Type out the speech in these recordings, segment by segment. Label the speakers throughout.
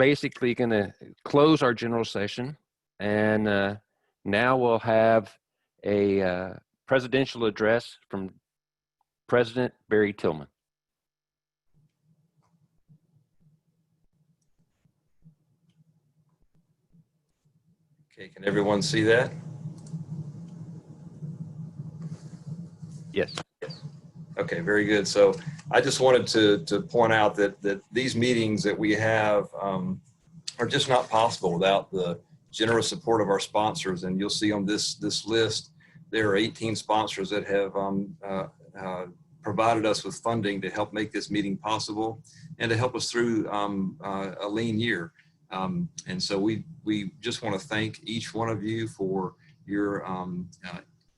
Speaker 1: basically going to close our general session, and now we'll have a presidential address from President Barry Tillman.
Speaker 2: Okay, can everyone see that?
Speaker 1: Yes.
Speaker 2: Okay, very good. So I just wanted to point out that these meetings that we have are just not possible without the generous support of our sponsors. And you'll see on this list, there are 18 sponsors that have provided us with funding to help make this meeting possible and to help us through a lean year. And so we just want to thank each one of you for your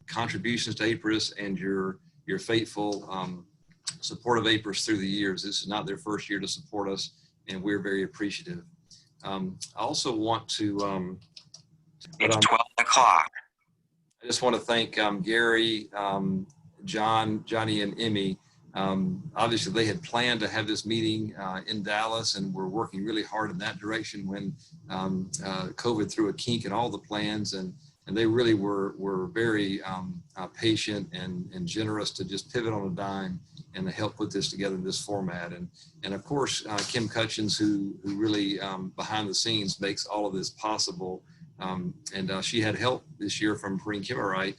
Speaker 2: contributions to APRES and your faithful support of APRES through the years. This is not their first year to support us, and we're very appreciative. I also want to
Speaker 3: it's 12 o'clock.
Speaker 2: I just want to thank Gary, Johnny, and Emmy. Obviously, they had planned to have this meeting in Dallas, and we're working really hard in that direction when COVID threw a kink in all the plans, and they really were very patient and generous to just pivot on a dime and to help put this together in this format. And of course, Kim Cutchins, who really behind the scenes makes all of this possible. And she had help this year from Corrine Kimmerite,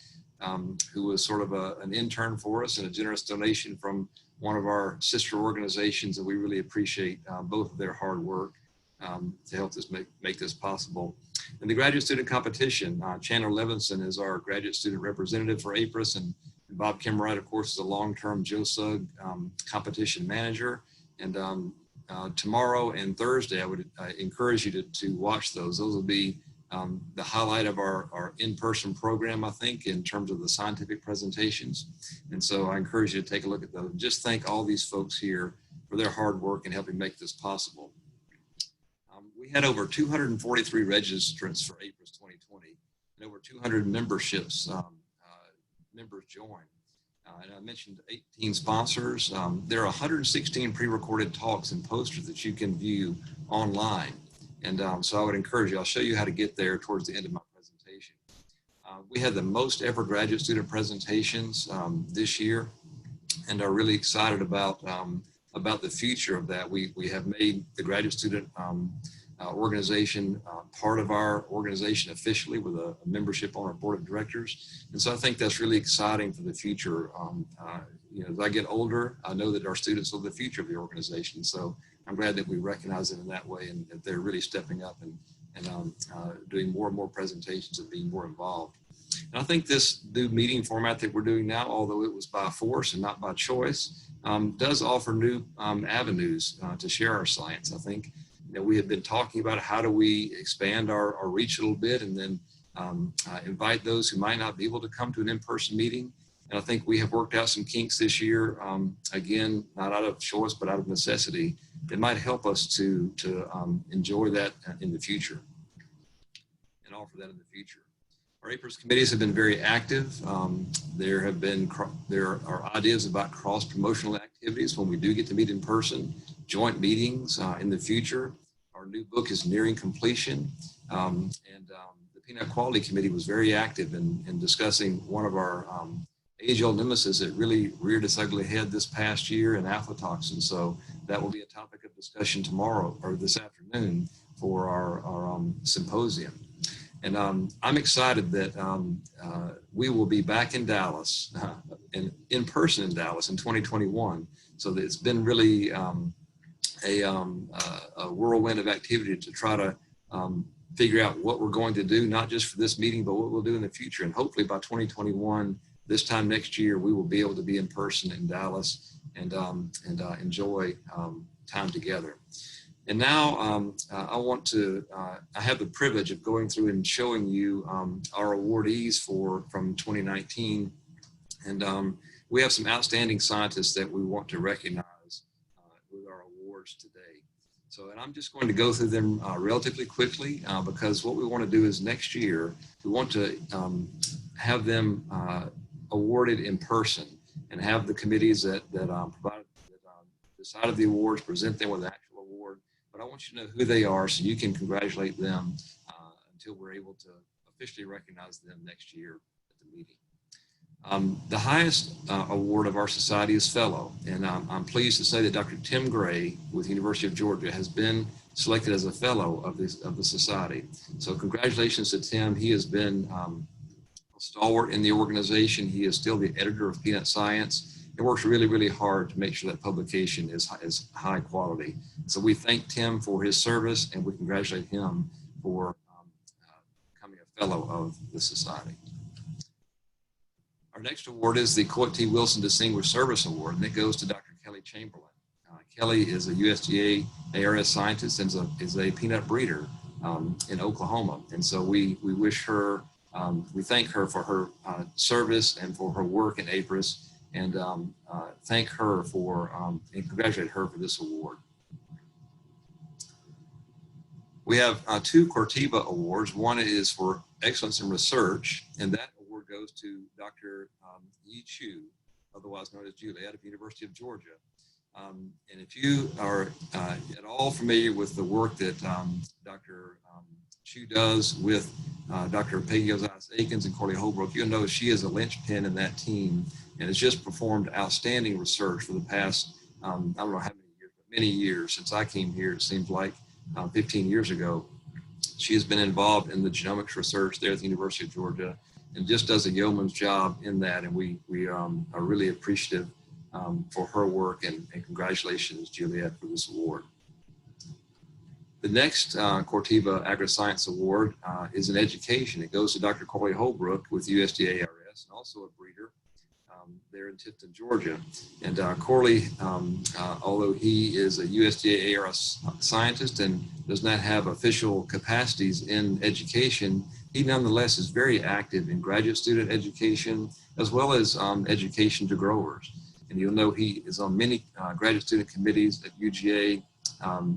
Speaker 2: who was sort of an intern for us, and a generous donation from one of our sister organizations, and we really appreciate both of their hard work to help this make this possible. And the graduate student competition, Chandler Levinson is our graduate student representative for APRES, and Bob Kimmerite, of course, is a long-term JOSUG competition manager. And tomorrow and Thursday, I would encourage you to watch those. Those will be the highlight of our in-person program, I think, in terms of the scientific presentations. And so I encourage you to take a look at those. Just thank all these folks here for their hard work in helping make this possible. We had over 243 registrants for APRES 2020, and over 200 memberships, members joined. And I mentioned 18 sponsors. There are 116 pre-recorded talks and posters that you can view online. And so I would encourage you, I'll show you how to get there towards the end of my presentation. We had the most ever graduate student presentations this year, and are really excited about the future of that. We have made the graduate student organization part of our organization officially with a membership on our board of directors. And so I think that's really exciting for the future. You know, as I get older, I know that our students are the future of the organization. So I'm glad that we recognize it in that way, and that they're really stepping up and doing more and more presentations and being more involved. And I think this new meeting format that we're doing now, although it was by force and not by choice, does offer new avenues to share our science. I think we have been talking about how do we expand our reach a little bit, and then invite those who might not be able to come to an in-person meeting. And I think we have worked out some kinks this year, again, not out of choice, but out of necessity, that might help us to enjoy that in the future and offer that in the future. Our APRES committees have been very active. There are ideas about cross-promotional activities when we do get to meet in person, joint meetings in the future. Our new book is nearing completion. The Peanut Quality Committee was very active in discussing one of our age-old nemesis that really reared its ugly head this past year in aflatoxin. So that will be a topic of discussion tomorrow or this afternoon for our symposium. And I'm excited that we will be back in Dallas, in person in Dallas in 2021. So it's been really a whirlwind of activity to try to figure out what we're going to do, not just for this meeting, but what we'll do in the future. And hopefully by 2021, this time next year, we will be able to be in person in Dallas and enjoy time together. And now I have the privilege of going through and showing you our awardees from 2019. And we have some outstanding scientists that we want to recognize with our awards today. So, and I'm just going to go through them relatively quickly because what we want to do is next year, we want to have them awarded in person and have the committees that decided the awards present them with an actual award. But I I want you to know who they are so you can congratulate them until we're able to officially recognize them next year at the meeting. The highest award of our society is Fellow, and I'm pleased to say that Dr. Tim Gray with the University of Georgia has been selected as a Fellow of the Society. So congratulations to Tim. He has been a stalwart in the organization. He is still the editor of Peanut Science and works really, really hard to make sure that publication is high quality. So we thank Tim for his service, and we congratulate him for becoming a Fellow of the Society. Our next award is the Coit T. Wilson Distinguished Service Award, and it goes to Dr. Kelly Chamberlain. Kelly is a USDA ARS scientist and is a peanut breeder in Oklahoma. And so we wish her, we thank her for her service and for her work in APRES, and thank her for, and congratulate her for this award. We have two Corteva awards. One is for excellence in research, and that award goes to Dr. Yi Chu, otherwise known as Julie, out of the University of Georgia. And if you are at all familiar with the work that Dr. Chu does with Dr. Peggy Ozais-Akins and Corley Holbrook, you'll know she is a linchpin in that team and has just performed outstanding research for the past, I don't know how many years, but many years since I came here. It seems like 15 years ago. She has been involved in the genomics research there at the University of Georgia and just does a yeoman's job in that. And we are really appreciative for her work, and congratulations, Juliet, for this award. The next Corteva Agri-Science Award is in education. It goes to Dr. Corley Holbrook with USDA ARS, and also a breeder there in Tifton, Georgia. And Corley, although he is a USDA ARS scientist and does not have official capacities in education, he nonetheless is very active in graduate student education, as well as education to growers. And you'll know he is on many graduate student committees at UGA,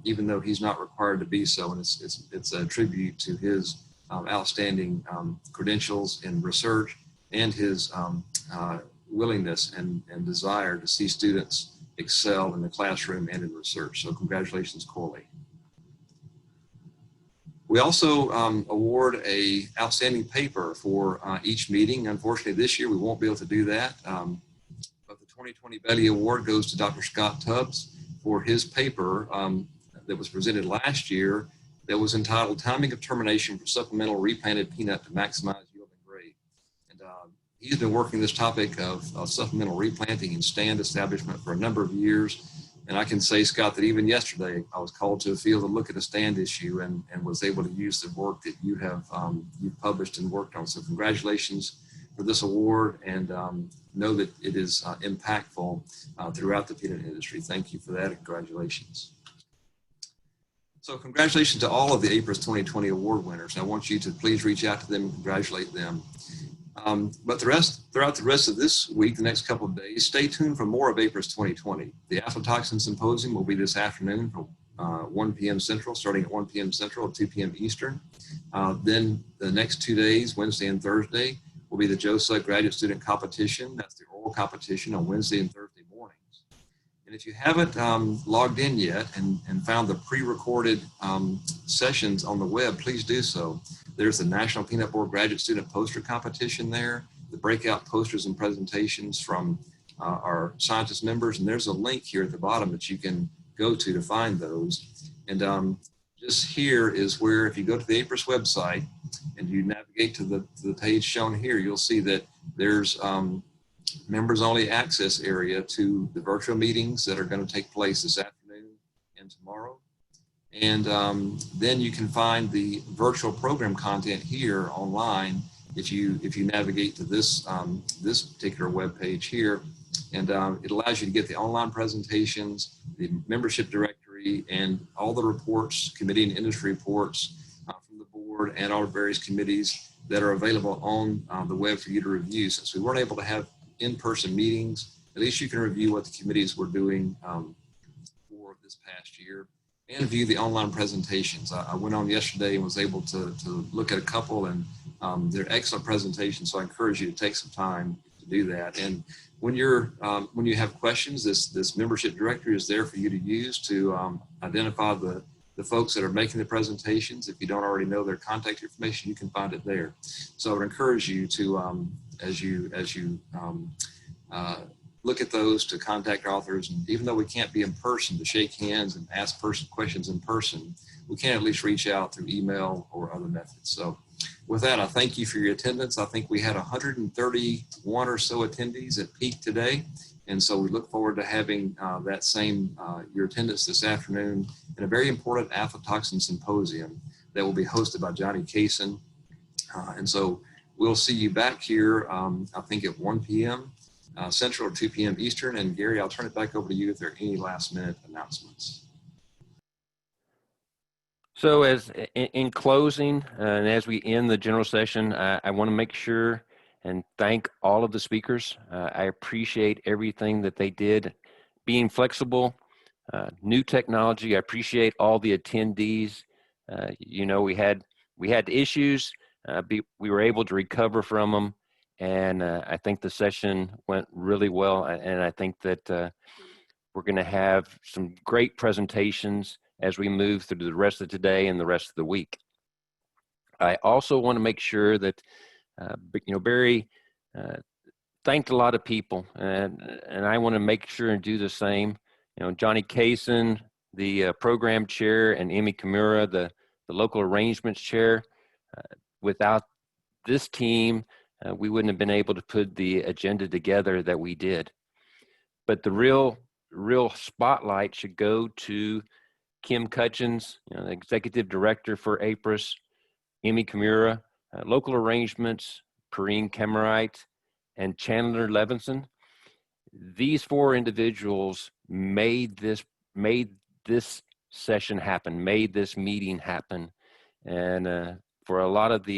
Speaker 2: even though he's not required to be so. And it's a tribute to his outstanding credentials in research and his willingness and desire to see students excel in the classroom and in research. So congratulations, Corley. We also award a outstanding paper for each meeting. Unfortunately, this year we won't be able to do that. But the 2020 Betty Award goes to Dr. Scott Tubbs for his paper that was presented last year that was entitled Timing of Termination for Supplemental Replanted Peanut to Maximize Yield and Grade. And he's been working this topic of supplemental replanting and stand establishment for a number of years. And I can say, Scott, that even yesterday I was called to the field to look at a stand issue and was able to use the work that you have you've published and worked on. So congratulations for this award, and know that it is impactful throughout the peanut industry. Thank you for that, and congratulations. So congratulations to all of the APRES 2020 award winners. I want you to please reach out to them and congratulate them. But throughout the rest of this week, the next couple of days, stay tuned for more of APRES 2020. The Aflatoxin Symposium will be this afternoon from 1 p.m. Central, starting at 1 p.m. Central, 2 p.m. Eastern. Then the next 2 days, Wednesday and Thursday, will be the JOSA Graduate Student Competition. That's the oral competition on Wednesday and Thursday mornings. And if you haven't logged in yet and found the pre-recorded sessions on the web, please do so. There's the National Peanut Board Graduate Student Poster Competition there, the breakout posters and presentations from our scientist members, and there's a link here at the bottom that you can go to find those. And just here is where, if you go to the APRES website and you navigate to the page shown here, you'll see that there's members only access area to the virtual meetings that are going to take place this afternoon and tomorrow. And then you can find the virtual program content here online if you navigate to this this particular web page here, and it allows you to get the online presentations, the membership directory, and all the reports, committee and industry reports from the board and all the various committees that are available on the web for you to review. Since we weren't able to have in-person meetings, at least you can review what the committees were doing for this past year and view the online presentations. I went on yesterday and was able to look at a couple, and they're excellent presentations, so I encourage you to take some time to do that. And when you have questions, this membership directory is there for you to use to identify the the folks that are making the presentations. If you don't already know their contact information, you can find it there. So I would encourage you to, as you look at those, to contact authors. And even though we can't be in person to shake hands and ask questions in person, we can at least reach out through email or other methods. So with that, I thank you for your attendance. I think we had 131 or so attendees at peak today. And so we look forward to having that same, your attendance this afternoon in a very important aflatoxin symposium that will be hosted by Johnny Kaysen. And so we'll see you back here, I think at 1 p.m. Central or 2 p.m. Eastern. And Gary, I'll turn it back over to you if there are any last minute announcements.
Speaker 1: So as in closing, and as we end the general session, I want to make sure and thank all of the speakers. I appreciate everything that they did, being flexible, new technology. I appreciate all the attendees. You know, we had issues, we were able to recover from them, and I think the session went really well. And I think that we're going to have some great presentations as we move through the rest of today and the rest of the week. I also want to make sure that, you know, Barry thanked a lot of people, and I want to make sure and do the same. You know, Johnny Kaysen, the program chair, and Amy Kimura, the local arrangements chair. Without this team, we wouldn't have been able to put the agenda together that we did. But the real spotlight should go to Kim Cutchins, you know, the executive director for APRES, Amy Kimura, local arrangements, Perrine Kemerite, and Chandler Levinson. These four individuals made this session happen, made this meeting happen. And for a lot of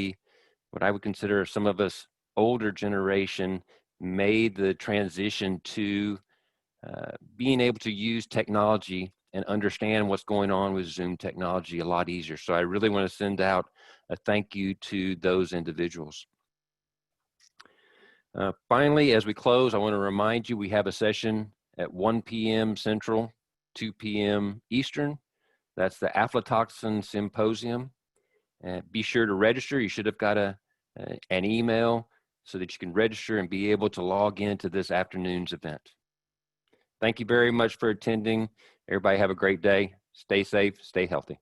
Speaker 1: what I would consider some of us older generation, made the transition to being able to use technology and understand what's going on with Zoom technology a lot easier. So I really want to send out a thank you to those individuals. Finally, as we close, I want to remind you we have a session at 1 p.m. Central, 2 p.m. Eastern. That's the Aflatoxin Symposium. Be sure to register. You should have got an email so that you can register and be able to log into this afternoon's event. Thank you very much for attending. Everybody have a great day. Stay safe, stay healthy.